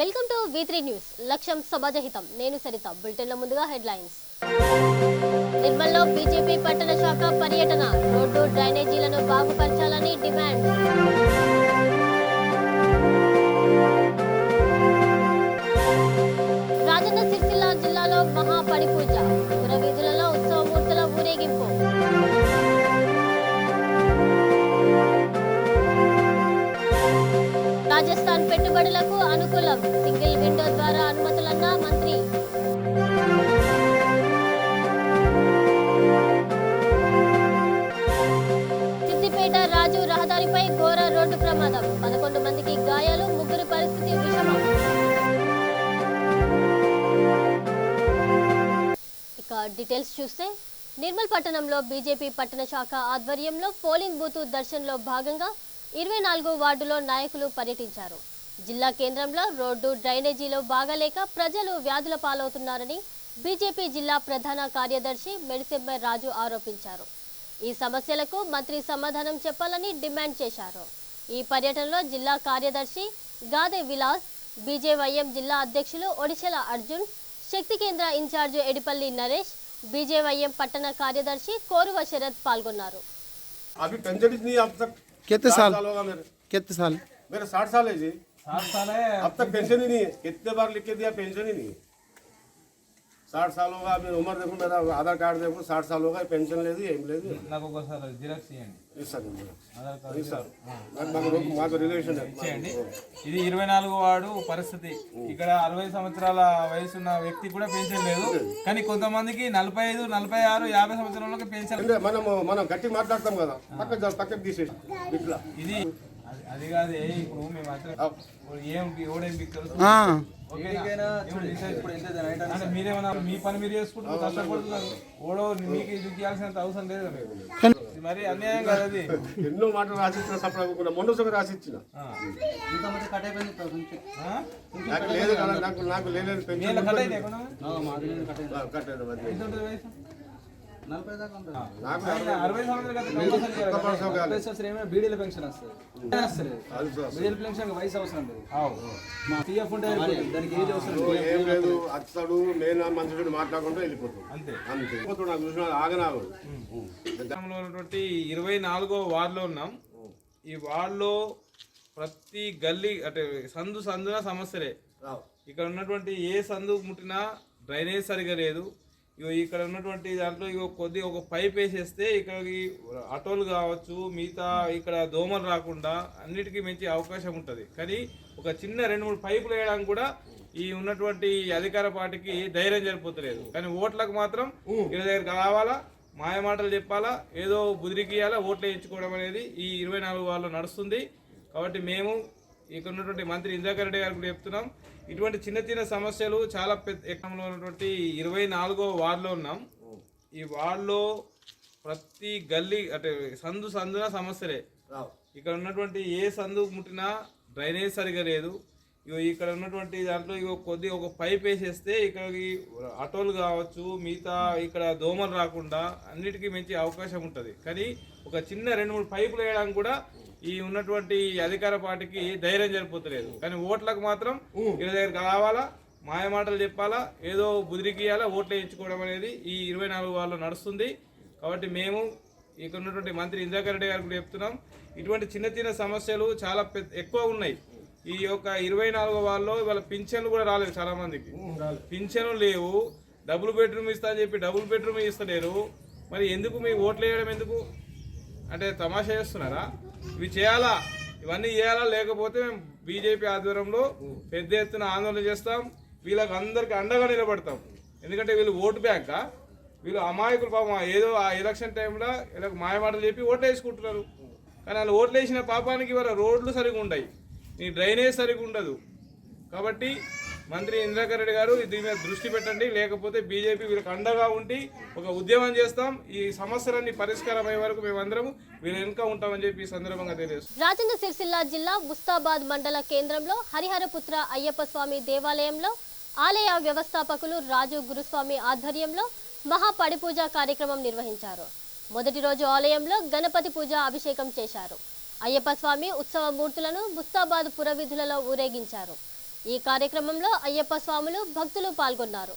Welcome to V3 news. లక్ష్యం సమాజహితం. నేను సరిత. బులెటిన్ల ముందుగా హెడ్లైన్స్. నిర్మల్లో బీజేపీ పట్టణ శాఖ పర్యటన. రోడ్డు డ్రైనేజీలను బాగుపరచాలని డిమాండ్. రాజన్న సిరిసిల్ల జిల్లాలో మహా పడిపూజ. పురవీధులలో ఉత్సవమూర్తుల ఊరేగింపు. రాజస్థాన్ పెట్టుబడులకు అనుకూలం. సింగిల్ విండో ద్వారా అనుమతులన్న మంత్రి. సిద్దిపేట రాజు రహదారిపై ఘోర రోడ్డు ప్రమాదం. 11 మందికి గాయాలు, 3 పరిస్థితి విషమం. ఇక డీటెయిల్స్ చూస్తే, నిర్మల్ పట్టణంలో బీజేపీ పట్టణ శాఖ ఆధ్వర్యంలో పోలింగ్ బూత్ దర్శన్లో భాగంగా 24 వార్డులో నాయకులు పర్యటించారు. జిల్లా కేంద్రంలో రోడ్డు డ్రైనేజీలో బాగాలేక ప్రజలు వ్యాధుల పాలవుతున్నారని బీజేపీ జిల్లా ప్రధాన కార్యదర్శి మెడిసెమ్మ రాజు ఆరోపించారు. ఈ సమస్యలకు మంత్రి సమాధానం చెప్పాలని డిమాండ్ చేశారు. ఈ పర్యటనలో జిల్లా కార్యదర్శి గాదే విలాస్, బీజేవైఎం జిల్లా అధ్యక్షులు ఒడిశల అర్జున్, శక్తి కేంద్ర ఇన్ఛార్జ్ ఎడిపల్లి నరేష్, బీజేవైఎం పట్టణ కార్యదర్శి కోరువ శరత్ పాల్గొన్నారు. कितने साल कितने साल मेरा 60 साल है जी। 60 साल है, अब तक पेंशन ही नहीं है। कितने बार लिख के दिया, पेंशन ही नहीं है। 60 साल होगा, मेरी उम्र देखो, मेरा आधार कार्ड देखो, 60 साल होगा, पेंशन ले दी నాకు ఒకసారి జిరాక్స్ ఇవ్వండి. ఆధార్ నాకు మాకు రిలేషన్ ఇచ్చేయండి. ఇది 24 వార్డు పరిస్థితి. ఇక్కడ 60 సంవత్సరాల వయసున్న వ్యక్తి కూడా పెన్షన్ లేదు. కానీ కొంతమందికి 45, 46, 50 సంవత్సరాలకి పెన్షన్. మనం గట్టి మాట్లాడతాం కదా, పక్కకు తీసేసి ఇట్లా. ఇది అది కాదే. ఇప్పుడు మేము ఏం ఓడేం బిక్కలు అంటే మీరేమన్నా మీ పని మీరు చేసుకుంటారు, కష్టపడుతున్నారు. ఓడో మీకు ఇది చేయాల్సినంత అవసరం లేదు. మరి అన్యాయం కాదు అది. ఎన్నో మాటలు రాసిచ్చిన సపడ మొన్న సగం రాసిచ్చిన నాకు లేదు కదా, నాకు లేదు పెన్షన్ కట్టేది. 40 సంవత్సరాలు బీడీల పెన్షన్ వస్తుంది. బీడీల పెన్షన్ వయసు అవసరం లేదు. పిఎఫ్ ఉంటే దానికి ఏజ్ అవసరం ఏం లేదు. అతడు నేను మంచి మాట్లాడకుండా వెళ్ళిపోతాడు అంతే అంతే. నాకు చూసిన ఆగనాగడు. 24వ వార్డులో ఉన్నాం. ఈ వార్డులో ప్రతి గల్లీ అంటే సందున సమస్యలే. ఇక్కడ ఉన్నటువంటి ఏ సందు ముట్టినా డ్రైనేజ్ సరిగా లేదు. ఇక్కడ ఉన్నటువంటి దాంట్లో ఒక పైప్ వేసేస్తే ఇక్కడికి ఆటోలు కావచ్చు, మిగతా ఇక్కడ దోమలు రాకుండా అన్నిటికీ మంచి అవకాశం ఉంటుంది. కానీ ఒక చిన్న 2-3 పైపులు వేయడానికి కూడా ఈ ఉన్నటువంటి అధికార పార్టీకి ధైర్యం సరిపోతలేదు. కానీ ఓట్లకు మాత్రం వీళ్ళ దగ్గర కావాలా, మాయమాటలు చెప్పాలా, ఏదో బుదిరికియాలా, ఓట్లు వేయించుకోవడం అనేది ఈ 24 వార్డులో నడుస్తుంది. కాబట్టి మేము ఇక్కడ ఉన్నటువంటి మంత్రి ఇంద్రకర్ రెడ్డి గారికి చెప్తున్నాం, ఇటువంటి చిన్న చిన్న సమస్యలు చాలా ఎక్కంలో ఉన్నటువంటి 24వ వార్డులో ఉన్నాం. ఈ వార్డులో ప్రతి గల్లీ అంటే సందున సమస్యలే. ఇక్కడ ఉన్నటువంటి ఏ సందు ముట్టినా డ్రైనేజ్ సరిగా లేదు. ఇక్కడ ఉన్నటువంటి దాంట్లో ఒక పైప్ వేసేస్తే ఇక్కడికి ఆటోలు కావచ్చు, మిగతా ఇక్కడ దోమలు రాకుండా అన్నిటికీ మంచి అవకాశం ఉంటుంది. కానీ ఒక చిన్న 2-3 పైపులు వేయడానికి కూడా ఈ ఉన్నటువంటి అధికార పార్టీకి ధైర్యం సరిపోతలేదు. కానీ ఓట్లకు మాత్రం వీళ్ళ దగ్గర కావాలా, మాయమాటలు చెప్పాలా, ఏదో బుదిరికియాలా, ఓట్లు వేయించుకోవడం అనేది ఈ 24 వార్డులో నడుస్తుంది. కాబట్టి మేము ఇక్కడ ఉన్నటువంటి మంత్రి ఇంద్రకర్ రెడ్డి గారికి చెప్తున్నాం, ఇటువంటి చిన్న చిన్న సమస్యలు చాలా ఎక్కువ ఉన్నాయి. ఈ యొక్క 24వ వార్డులో ఇవాళ పింఛన్లు కూడా రాలేదు. చాలా మందికి పింఛన్లు లేవు. డబుల్ బెడ్రూమ్ ఇస్తా అని చెప్పి డబుల్ బెడ్రూమ్ ఇస్తలేరు. మరి ఎందుకు మీ ఓట్లు వేయడం ఎందుకు అంటే తమాషా చేస్తున్నారా? ఇవి చేయాలా, ఇవన్నీ చేయాలా, లేకపోతే మేము బీజేపీ ఆధ్వర్యంలో పెద్ద ఎత్తున ఆందోళన చేస్తాం. వీళ్ళకి అందరికి అండగా నిలబడతాం. ఎందుకంటే వీళ్ళు ఓటు బ్యాంకా, వీళ్ళు అమాయకులు. పాపం ఏదో ఆ ఎలక్షన్ టైంలో వీళ్ళకి మాయమాటలు చెప్పి ఓట్లు వేసుకుంటున్నారు. కానీ వాళ్ళు ఓట్లు వేసిన పాపానికి వాళ్ళ రోడ్లు సరిగా ఉంటాయి, ఈ డ్రైనేజ్ సరిగా ఉండదు. కాబట్టి మంత్రి ఇంద్రకర్ రెడ్డి గారు దీని మీద దృష్టి పెట్టండి, లేకపోతే బీజేపీ వీళ్ళకి అండగా ఉండి ఒక ఉద్యమం చేస్తాం. ఈ సమస్యలన్నీ పరిష్కారం అయ్యే వరకు మేమందరం వీళ్ళ వెనుక ఉంటామని చెప్పి ఈ సందర్భంగా తెలియజేస్తాం. రాజన్న సిరిసిల్ల జిల్లా ముస్తాబాద్ మండల కేంద్రంలో హరిహరపుత్ర అయ్యప్ప స్వామి దేవాలయంలో ఆలయ వ్యవస్థాపకులు రాజు గురుస్వామి ఆధ్వర్యంలో మహా పడిపూజ కార్యక్రమం నిర్వహించారు. మొదటి రోజు ఆలయంలో గణపతి పూజ అభిషేకం చేశారు. అయ్యప్ప స్వామి ఉత్సవ మూర్తులను ముస్తాబాద్ పురవీధులలో ఊరేగించారు. ఈ కార్యక్రమంలో అయ్యప్ప స్వాములు భక్తులు పాల్గొన్నారు.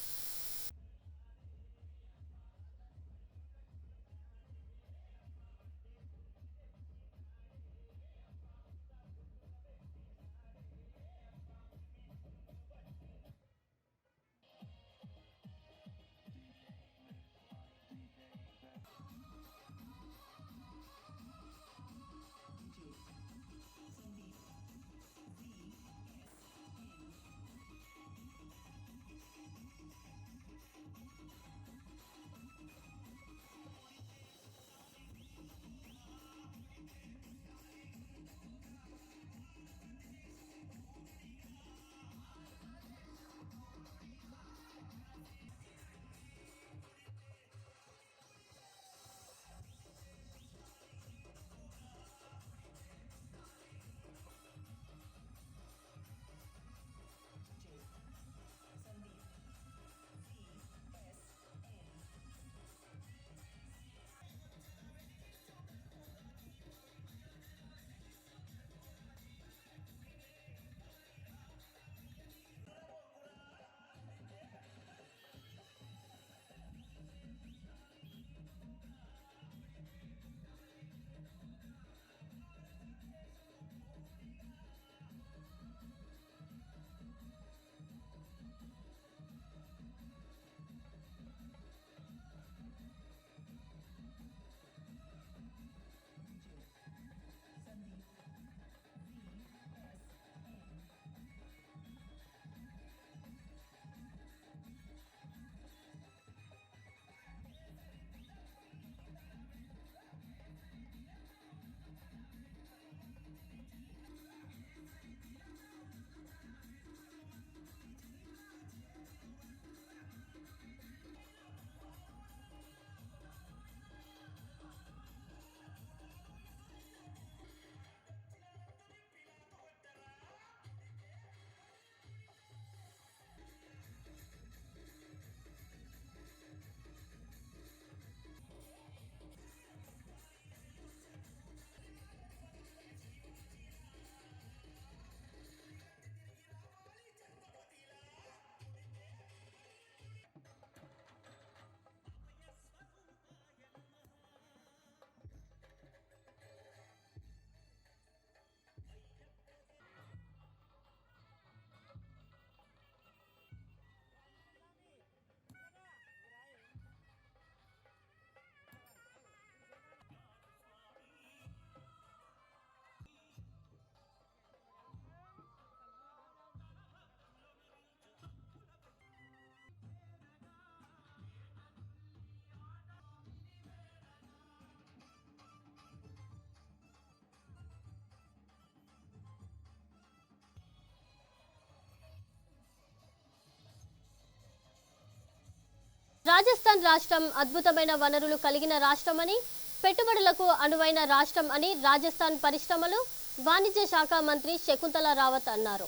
రాజస్థాన్ రాష్ట్రం అద్భుతమైన వనరులు కలిగిన రాష్ట్రమని, పెట్టుబడులకు అనువైన రాష్ట్రం అని రాజస్థాన్ పరిశ్రమలు, వాణిజ్య శాఖ మంత్రి శకుంతల రావత్ అన్నారు.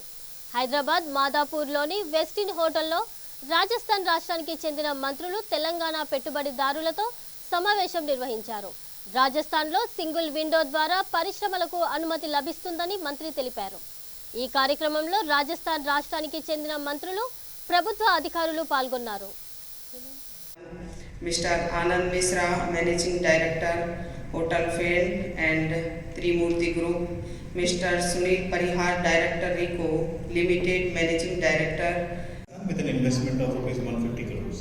హైదరాబాద్ మాదాపూర్లోని వెస్టిన్ హోటల్లో రాజస్థాన్ రాష్ట్రానికి చెందిన మంత్రులు, తెలంగాణ పెట్టుబడిదారులతో సమావేశం నిర్వహించారు. రాజస్థాన్లో సింగిల్ విండో ద్వారా పరిశ్రమలకు అనుమతి లభిస్తుందని మంత్రి తెలిపారు. ఈ కార్యక్రమంలో రాజస్థాన్ రాష్ట్రానికి చెందిన మంత్రులు, ప్రభుత్వ అధికారులు పాల్గొన్నారు. Mr. Anand Misra, Managing Director, Hotel Field and Trimurti Group, Mr. Sunil Parihar, Director RICO Limited, Managing Director, with an investment of rupees 150 crores.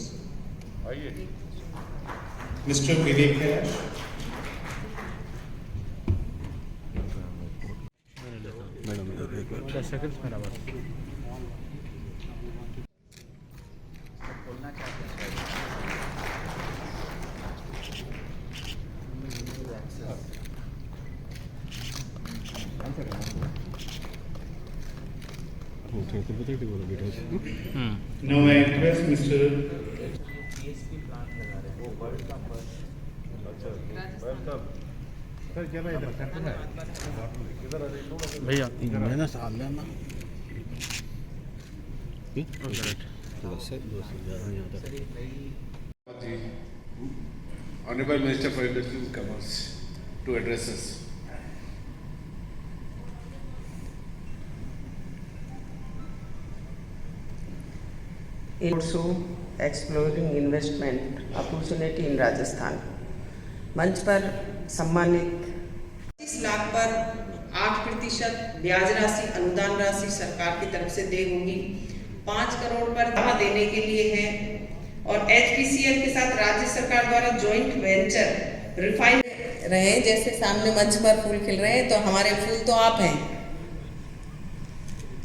Mr. Vivek Kailash. Now I request Mr. भैया मैंने साल लेना Honorable Minister for Industry and Commerce to address us. also exploring investment opportunity in Rajasthan. मंच पर सम्मानित 30 लाख पर 8% ब्याज राशि अनुदान राशि सरकार की तरफ से देय होगी। 5 करोड़ पर दावा देने के लिए है और HPCL के साथ राज्य सरकार द्वारा जॉइंट वेंचर रिफाइन रहे। जैसे सामने मंच पर फूल खिल रहे हैं तो हमारे फूल तो आप हैं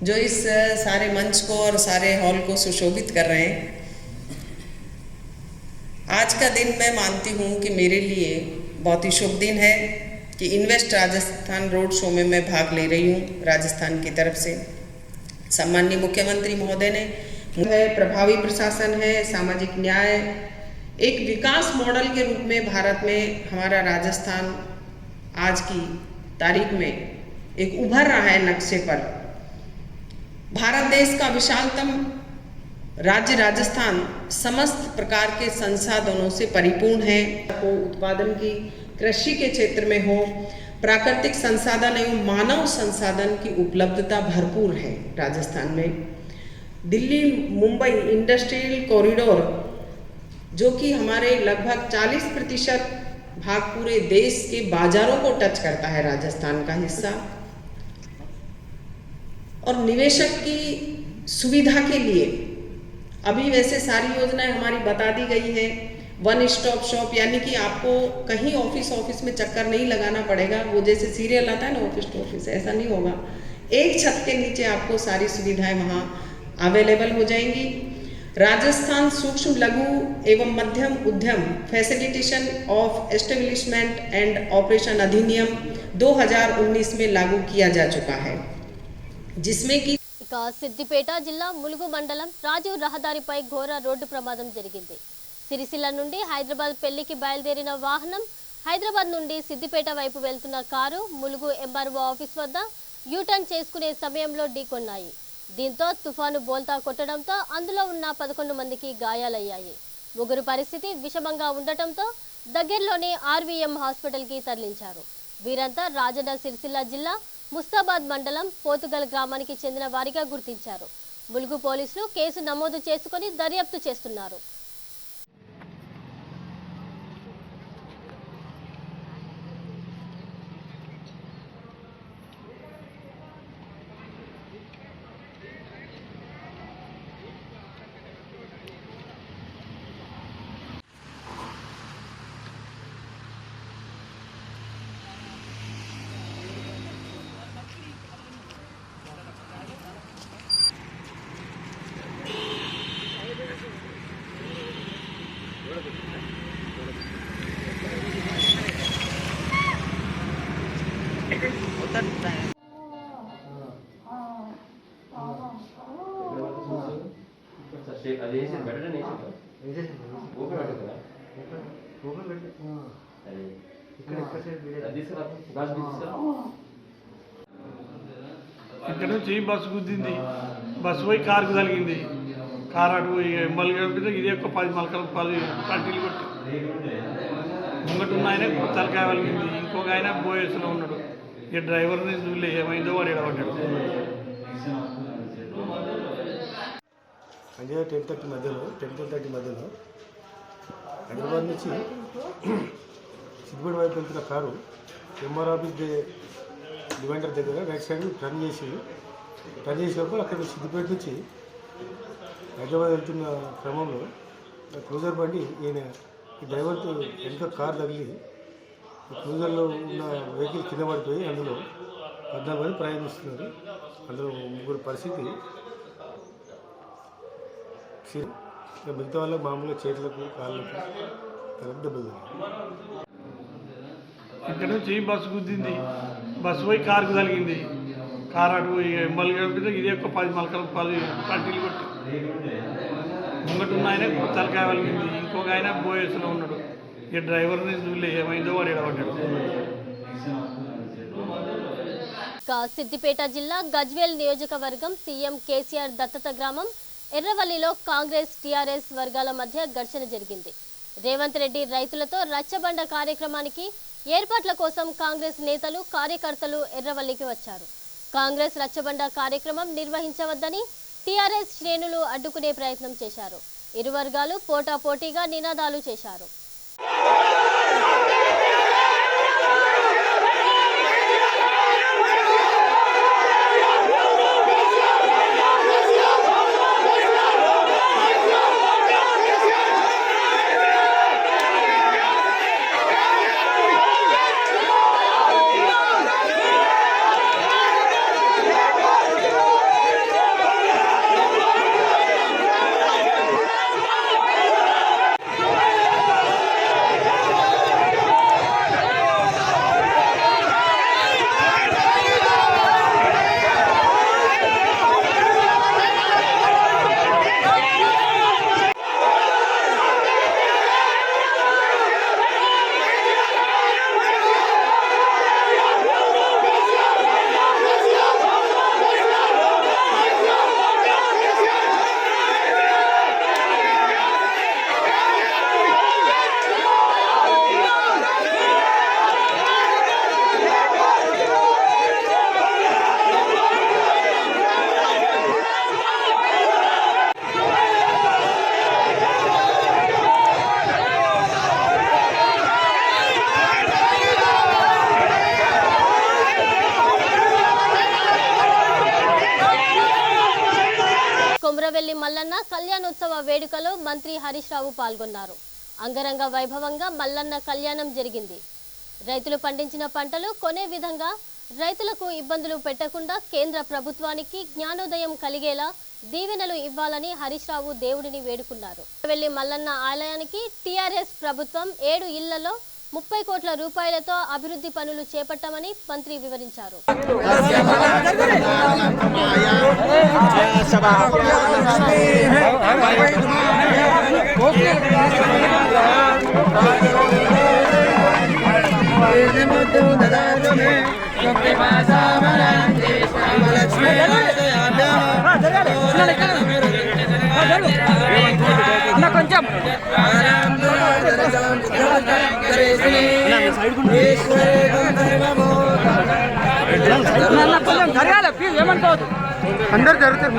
जो इस सारे मंच को और सारे हॉल को सुशोभित कर रहे हैं। आज का दिन मैं मानती हूँ कि मेरे लिए बहुत ही शुभ दिन है कि इन्वेस्ट राजस्थान रोड शो में मैं भाग ले रही हूँ राजस्थान की तरफ से। सम्माननीय मुख्यमंत्री महोदय ने प्रभावी प्रशासन है, सामाजिक न्याय, एक विकास मॉडल के रूप में भारत में हमारा राजस्थान आज की तारीख में एक उभर रहा है नक्शे पर। भारत देश का विशालतम राज्य राजस्थान समस्त प्रकार के संसाधनों से परिपूर्ण है। को उत्पादन की कृषि के क्षेत्र में हो, प्राकृतिक संसाधन एवं मानव संसाधन की उपलब्धता भरपूर है राजस्थान में। दिल्ली मुंबई इंडस्ट्रियल कॉरिडोर जो कि हमारे लगभग 40% भाग पूरे देश के बाजारों को टच करता है, राजस्थान का हिस्सा। और निवेशक की सुविधा के लिए अभी वैसे सारी योजनाएं हमारी बता दी गई हैं। वन स्टॉप शॉप यानी कि आपको कहीं ऑफिस में चक्कर नहीं लगाना पड़ेगा। वो जैसे सीरियल आता है ना ऑफिस टू ऑफिस, ऐसा नहीं होगा। एक छत के नीचे आपको सारी सुविधाएं वहाँ अवेलेबल हो जाएंगी। राजस्थान सूक्ष्म लघु एवं मध्यम उद्यम facilitation of establishment and operation अधिनियम 2019 में लागू किया जा चुका है, जिसमें कि ఇక సిద్దిపేట జిల్లా ములుగు మండలం రాజు రహదారిపై ఘోర రోడ్డు ప్రమాదం జరిగింది. సిరిసిల్ల నుండి హైదరాబాద్ పెళ్లికి బయలుదేరిన వాహనం హైదరాబాద్ నుండి సిద్దిపేట వైపు వెళ్తున్న కారు ములుగు ఎంఆర్ఓ ఆఫీస్ వద్ద యూటర్న్ చేసుకునే సమయంలో ఢీకొన్నాయి. దీంతో తుఫాను బోల్తా కొట్టడంతో అందులో ఉన్న 11 మందికి గాయాలయ్యాయి. ముగ్గురు పరిస్థితి విషమంగా ఉండటంతో దగ్గరలోని ఆర్వీఎం హాస్పిటల్కి తరలించారు. వీరంతా రాజన్న సిరిసిల్ల జిల్లా ముస్తాబాద్ మండలం పోతుగల్ గ్రామానికి చెందిన వారిగా గుర్తించారు. ములుగు పోలీసులు కేసు నమోదు చేసుకుని దర్యాప్తు చేస్తున్నారు. ఇక్కడ నుంచి బస్సు గుద్దింది. బస్సు పోయి కారుకు తగిలింది. కారు అటు ఎమ్మలు కలిపితే ఇది ఒక 10 మలకలు 10 పల్టీలు కొట్టి ముంగట ఉన్న ఆయన తలకాయ వలిగింది. ఇంకొక ఆయన బోయేసులో ఉన్నాడు. ఇక డ్రైవర్ని చూడలే, ఏమైందో వాడు ఎడబడ్డాడు. అంటే 10:30 మధ్యలో హైదరాబాద్ నుంచి సిద్దిపేట వైపు వెళ్తున్న కారు ఎంఆర్ ఆఫీస్ డివైడర్ దగ్గర రైట్ సైడ్ టర్న్ చేసినప్పుడు అక్కడ సిద్దిపేట నుంచి హైదరాబాద్ వెళ్తున్న క్రమంలో క్రూజర్ బండి ఈయన ఈ డ్రైవర్తో వెనుక కారు తగిలి క్రూజర్లో ఉన్న వెహికల్ కింద పడిపోయి అందులో 14 మంది ప్రయాణిస్తున్నారు. అందులో ముగ్గురు పరిస్థితి మిగతా వాళ్ళకి మామూలుగా చేతులకు కాళ్ళకు దెబ్బలు. ఇక్కడ నుంచి బస్సు గుద్దింది. బస్సు పోయి కారుకు తగిలింది. కారు అటు ఎమ్మలు కలిపితే ఇది ఒక 10 మలకలు 10 పల్టీలు కొట్టి ముంగట ఉన్న ఆయన తలకాయ వలిగింది. ఇంకొక ఆయన బోయేసులో ఉన్నాడు. ఇక డ్రైవర్ని చూడలే, ఏమైందో వాడు ఎడబడ్డాడు. సిద్దిపేట జిల్లా గజ్వేల్ నియోజకవర్గం సీఎం కేసీఆర్ దత్తత గ్రామం ఎర్రవల్లిలో కాంగ్రెస్ టీఆర్ఎస్ వర్గాల మధ్య ఘర్షణ జరిగింది. రేవంత్ రెడ్డి రైతులతో రచ్చబండ కార్యక్రమానికి ఏర్పాట్ల కోసం కాంగ్రెస్ నేతలు కార్యకర్తలు ఎర్రవల్లికి వచ్చారు. కాంగ్రెస్ రచ్చబండ కార్యక్రమం నిర్వహించవద్దని టీఆర్ఎస్ శ్రేణులు అడ్డుకునే ప్రయత్నం చేశారు. ఇరు వర్గాలు పోటాపోటీగా నినాదాలు చేశారు. కొమరవెల్లి మల్లన్న కళ్యాణోత్సవ వేడుకలో మంత్రి హరీష్ రావు పాల్గొన్నారు. అంగరంగ వైభవంగా మల్లన్న కళ్యాణం జరిగింది. రైతులు పండించిన పంటలు కొనే విధంగా రైతులకు ఇబ్బందులు పెట్టకుండా కేంద్ర ప్రభుత్వానికి జ్ఞానోదయం కలిగేలా దీవెనలు ఇవ్వాలని హరీష్ రావు దేవుడిని వేడుకున్నారు. కొమరవెల్లి మల్లన్న ఆలయానికి టీఆర్ఎస్ ప్రభుత్వం 7 ఇళ్లలో 30 కోట్ల రూపాయలతో అభివృద్ధి పనులు చేపట్టామని మంత్రి వివరించారు. కొంచెం జరగాలి ప్లీజ్ ఏమనుకోవద్దు. అందరు జరుగుతారు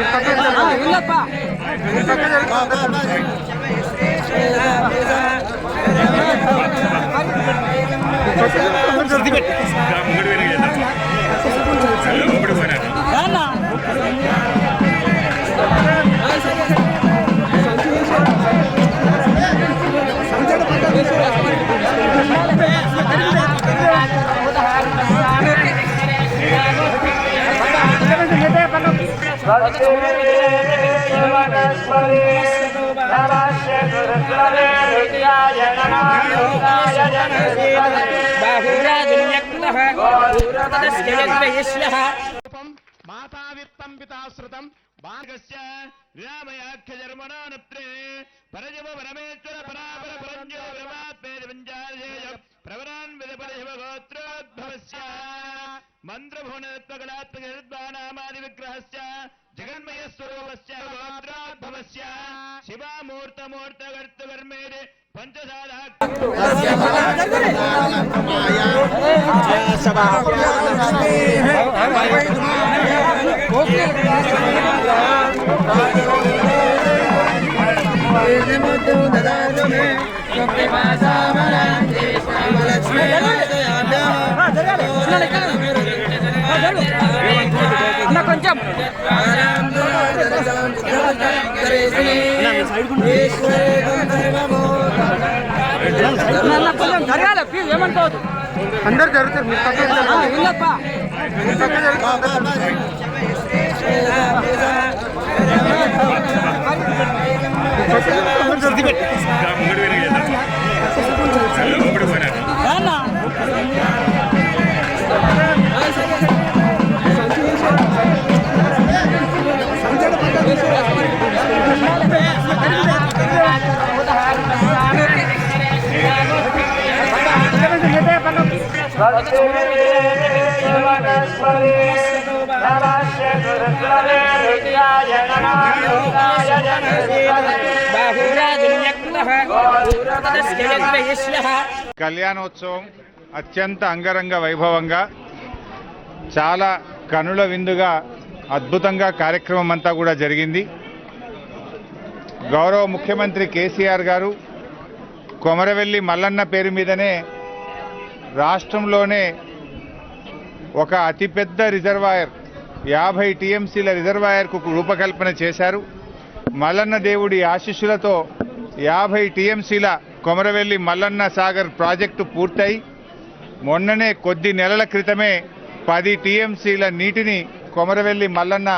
మాతా విత్తం పితాశ్రుతం భాగస్య రామయాఖ్యజర్మణానుత్రే పరజవ పరమేశ్వర పరాపర పరంజో బ్రహ్మాత్మేన పంచాశేయ ప్రవరాన్ విదపరిశివ గోత్రోద్భవస్య మంత్రభువనత్వకళాత్మక నిర్ద్వానామాది విగ్రహస్య జగన్మయ స్వరూపస్య గోత్రోద్భవస్య శివామూర్తమూర్తకర్తకర్మేది పంచసాధా కొంచెం జరగాలి ప్లీజ్ ఏమనుకోవద్దు. అందరు జరుగుతారు కళ్యాణోత్సవం అత్యంత అంగరంగ వైభవంగా చాలా కనుల విందుగా అద్భుతంగా కార్యక్రమం అంతా కూడా జరిగింది. గౌరవ ముఖ్యమంత్రి కేసీఆర్ గారు కొమరవెల్లి మల్లన్న పేరు మీదనే రాష్ట్రంలోనే ఒక అతిపెద్ద రిజర్వాయర్ 50 టీఎంసీల రిజర్వాయర్కు రూపకల్పన చేశారు. మల్లన్న దేవుడి ఆశీస్సులతో 50 టీఎంసీల కొమరవెల్లి మల్లన్న సాగర్ ప్రాజెక్టు పూర్తయి మొన్ననే కొద్ది నెలల క్రితమే 10 టీఎంసీల నీటిని కొమరవెల్లి మల్లన్న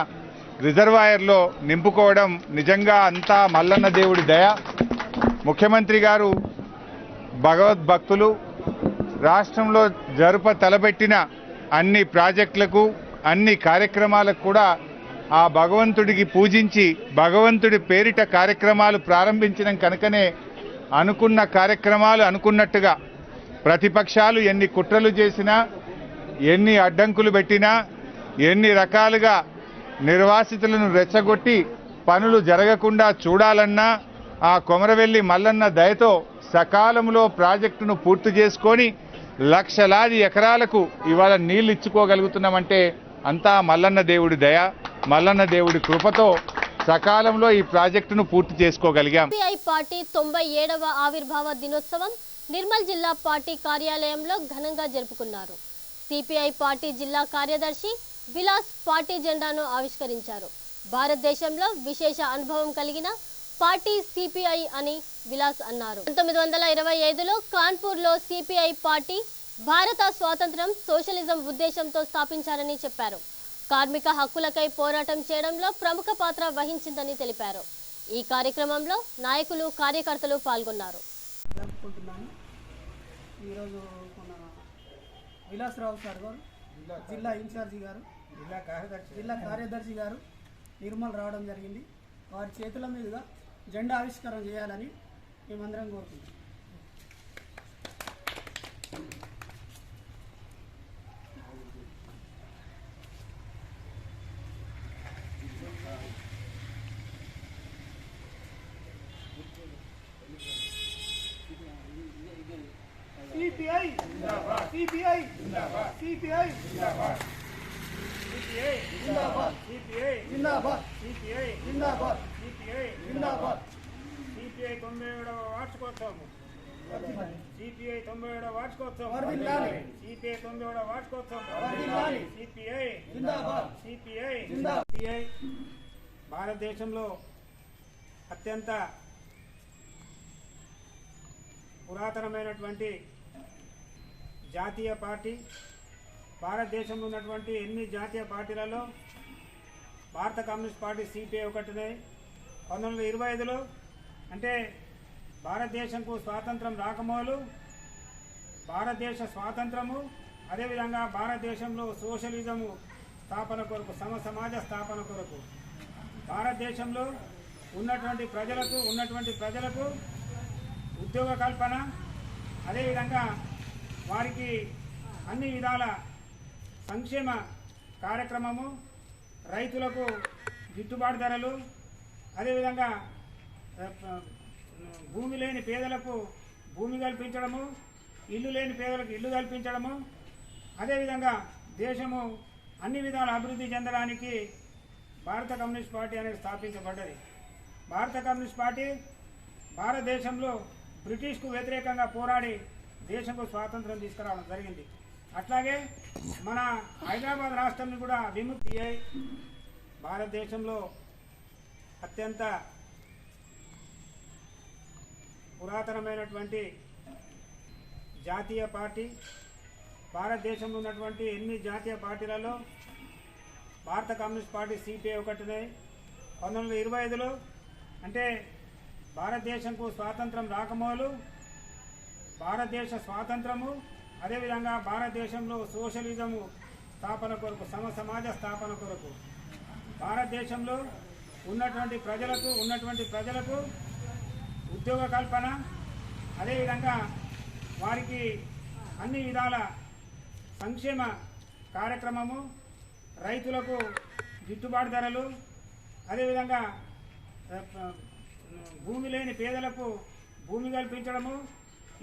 రిజర్వాయర్లో నింపుకోవడం నిజంగా అంతా మల్లన్న దేవుడి దయ. ముఖ్యమంత్రి గారు భగవద్భక్తులు రాష్ట్రంలో తలపెట్టిన అన్ని ప్రాజెక్టులకు అన్ని కార్యక్రమాలకు కూడా ఆ భగవంతుడికి పూజించి భగవంతుడి పేరిట కార్యక్రమాలు ప్రారంభించడం కనుకనే అనుకున్న కార్యక్రమాలు అనుకున్నట్టుగా ప్రతిపక్షాలు ఎన్ని కుట్రలు చేసినా ఎన్ని అడ్డంకులు పెట్టినా ఎన్ని రకాలుగా నిర్వాసితులను రెచ్చగొట్టి పనులు జరగకుండా చూడాలన్నా ఆ కొమరవెల్లి మల్లన్న దయతో సకాలంలో ప్రాజెక్టును పూర్తి చేసుకొని లక్షలాది ఎకరాలకు ఇవాళ నీళ్లు ఇచ్చుకోగలుగుతున్నామంటే అంతా మల్లన్న దేవుడి దయ, మల్లన్న దేవుడి కృపతో సకాలంలో ఈ ప్రాజెక్టును పూర్తి చేసుకోగలిగాం. సిపిఐ పార్టీ 97వ ఆవిర్భావ దినోత్సవం నిర్మల్ జిల్లా పార్టీ కార్యాలయంలో ఘనంగా జరుపుకున్నారు. సిపిఐ పార్టీ జిల్లా కార్యదర్శి విలాస్ పార్టీ జెండాను ఆవిష్కరించారు. భారతదేశంలో విశేష అనుభవం కలిగిన పార్టీ సిపిఐ అని విలాస్ అన్నారు. 1925లో కాన్పూర్లో సిపిఐ పార్టీ భారత స్వాతంత్రం సోషలిజం ఉద్దేశంతో స్థాపించారని చెప్పారు. కార్మిక హక్కులకై పోరాటం చేయడంలో ప్రముఖ పాత్ర వహించిందని తెలిపారు. ఈ కార్యక్రమంలో నాయకులు కార్యకర్తలు పాల్గొన్నారు. ఈరోజు మన విలాసరావు సార్ గారు జిల్లా ఇన్ఛార్జి గారు జిల్లా కార్యదర్శి గారు నిర్మల్ రావడం జరిగింది. వారి చేతుల మీదుగా జెండా ఆవిష్కరణ చేయాలని మేమందరం కోరుకుంటున్నాం. CPI जिंदाबाद, CPI जिंदाबाद, CPI जिंदाबाद, CPI जिंदाबाद, CPI जिंदाबाद, CPI जिंदाबाद, CPI जिंदाबाद, CPI 97వ వార్షికోత్సవం, CPI 97వ వార్షికోత్సవం, CPI 97వ వార్షికోత్సవం, CPI जिंदाबाद, CPI जिंदाबाद. CPI భారతదేశంలో అత్యంత పురాతనమైనటువంటి జాతీయ పార్టీ. భారతదేశంలో ఉన్నటువంటి ఎన్ని జాతీయ పార్టీలలో భారత కమ్యూనిస్ట్ పార్టీ సిపిఐ ఒకటినే. 1925లో అంటే భారతదేశంకు స్వాతంత్రం రాకమోలు భారతదేశ స్వాతంత్రము, అదేవిధంగా భారతదేశంలో సోషలిజము స్థాపన కొరకు, సమాజ స్థాపన కొరకు భారతదేశంలో ఉన్నటువంటి ప్రజలకు ఉద్యోగ కల్పన, అదేవిధంగా వారికి అన్ని విధాల సంక్షేమ కార్యక్రమము, రైతులకు గిట్టుబాటు ధరలు, అదేవిధంగా భూమి లేని పేదలకు భూమి కల్పించడము, ఇల్లు లేని పేదలకు ఇల్లు కల్పించడము, అదేవిధంగా దేశము అన్ని విధాల అభివృద్ధి చెందడానికి భారత కమ్యూనిస్ట్ పార్టీ అనేది స్థాపించబడ్డది. భారత కమ్యూనిస్ట్ పార్టీ భారతదేశంలో బ్రిటిష్కు వ్యతిరేకంగా పోరాడి దేశంకు స్వాతంత్రం తీసుకురావడం జరిగింది. అట్లాగే మన హైదరాబాద్ రాష్ట్రాన్ని కూడా విముక్తి అయి భారతదేశంలో అత్యంత పురాతనమైనటువంటి జాతీయ పార్టీ. భారతదేశంలో ఉన్నటువంటి ఎన్ని జాతీయ పార్టీలలో భారత కమ్యూనిస్ట్ పార్టీ సిపిఐ ఒకటినే. 1925లో అంటే భారతదేశంకు స్వాతంత్రం రాకమోలు భారతదేశ స్వాతంత్రము, అదేవిధంగా భారతదేశంలో సోషలిజము స్థాపన కొరకు, సమాజ స్థాపన కొరకు భారతదేశంలో ఉన్నటువంటి ప్రజలకు ఉద్యోగ కల్పన, అదేవిధంగా వారికి అన్ని విధాల సంక్షేమ కార్యక్రమము, రైతులకు గిట్టుబాటు ధరలు, అదేవిధంగా భూమి లేని పేదలకు భూమి కల్పించడము,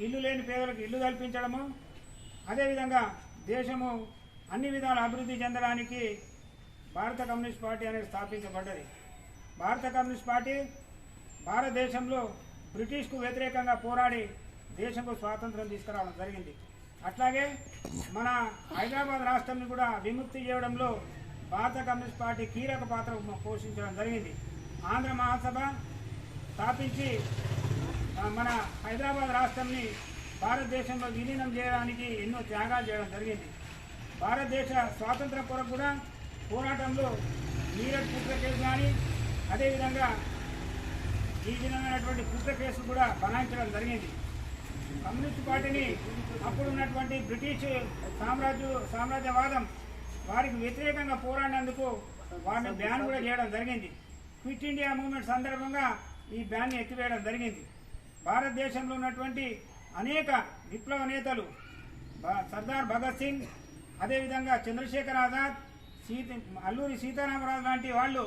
ఇల్లు లేని పేదలకు ఇల్లు కల్పించడము, అదేవిధంగా దేశము అన్ని విధాల అభివృద్ధి చెందడానికి భారత కమ్యూనిస్ట్ పార్టీ అనేది స్థాపించబడ్డది. భారత కమ్యూనిస్ట్ పార్టీ భారతదేశంలో బ్రిటిష్కు వ్యతిరేకంగా పోరాడి దేశంకు స్వాతంత్రం తీసుకురావడం జరిగింది. అట్లాగే మన హైదరాబాద్ రాష్ట్రాన్ని కూడా విముక్తి చేయడంలో భారత కమ్యూనిస్ట్ పార్టీ కీలక పాత్ర పోషించడం జరిగింది. ఆంధ్ర మహాసభ స్థాపించి మన హైదరాబాద్ రాష్ట్రాన్ని భారతదేశంలో విలీనం చేయడానికి ఎన్నో త్యాగాలు చేయడం జరిగింది. భారతదేశ స్వాతంత్రం కొరకు కూడా పోరాటంలో మీరట్ కుట్ర కేసు కానీ అదేవిధంగా ఈ విధమైనటువంటి కుట్ర కేసులు కూడా బనాయించడం జరిగింది. కమ్యూనిస్ట్ పార్టీని అప్పుడు ఉన్నటువంటి బ్రిటిష్ సామ్రాజ్యవాదం వారికి వ్యతిరేకంగా పోరాడినందుకు వారిని బ్యాన్ కూడా చేయడం జరిగింది. క్విట్ ఇండియా మూవ్మెంట్ సందర్భంగా ఈ బ్యాన్ని ఎత్తివేయడం జరిగింది. భారతదేశంలో ఉన్నటువంటి అనేక విప్లవ నేతలు సర్దార్ భగత్ సింగ్, అదేవిధంగా చంద్రశేఖర్ ఆజాద్, అల్లూరి సీతారామరాజు లాంటి వాళ్ళు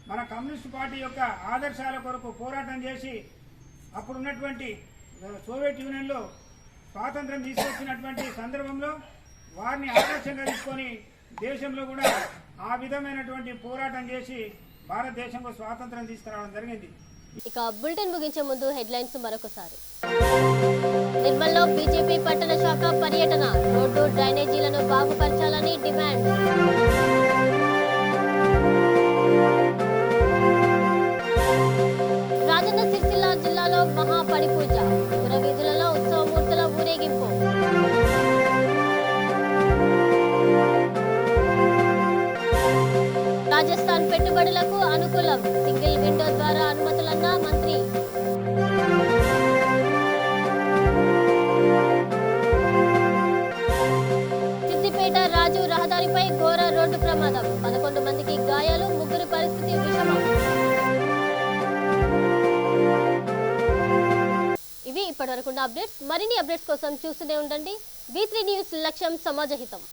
మన కమ్యూనిస్ట్ పార్టీ యొక్క ఆదర్శాల కొరకు పోరాటం చేసి అప్పుడున్నటువంటి సోవియట్ యూనియన్లో స్వాతంత్రం తీసుకొచ్చినటువంటి సందర్భంలో వారిని ఆదర్శంగా తీసుకొని దేశంలో కూడా ఆ విధమైనటువంటి పోరాటం చేసి భారతదేశంలో స్వాతంత్రం తీసుకురావడం జరిగింది. ఇక బులెటిన్ ముగించే ముందు హెడ్లైన్స్ మరొకసారి. నిర్మల్లో బీజేపీ పట్టణ శాఖ పర్యటన, రోడ్డు డ్రైనేజీలను బాగుపరచాలని డిమాండ్. రాజన్న సిరిసిల్ల జిల్లాలో మహాపడి పూజ, పురవీధులలో ఉత్సవమూర్తుల ఊరేగింపు. రాజస్థాన్ పెట్టుబడులకు అనుకూలం, సింగిల్ విండో ద్వారా అనుమతులన్న మంత్రి. సిద్దిపేట రాజు రహదారిపై ఘోర రోడ్డు ప్రమాదం, 11 మందికి గాయాలు, 3 పరిస్థితి విషమం. ఇవి ఇప్పటివరకు అప్డేట్స్. మరిన్ని అప్డేట్స్ కోసం చూస్తూనే ఉండండి V3 న్యూస్, లక్ష్యం సమాజహితం.